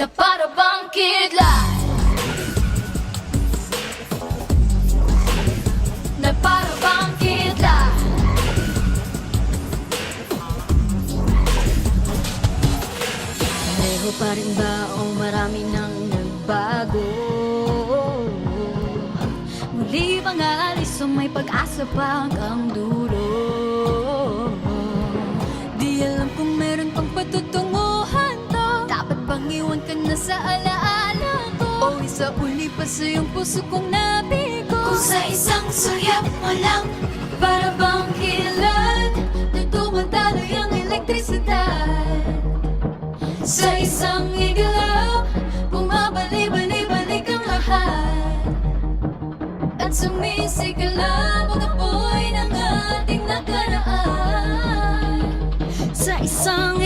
na para bang kidlat, na para bang kidlat. Pareho pa rin ba o marami nang nagbago? Muli bang aalis o may pag-asa pa hanggang dulo? Di alam kung meron pang patutunguhan to. Dapat bang iwan ka na sa alaala ko? O isauli pa sa iyong puso kong nabigo? Kung sa isang suyap mo lang, para bang kilat na tumataloy ang elektrisidad. Sa isang iglaw, bumabali-bali-balik ang lahat. At sumisigla ang apoy ng ating nakaraan. Sa isang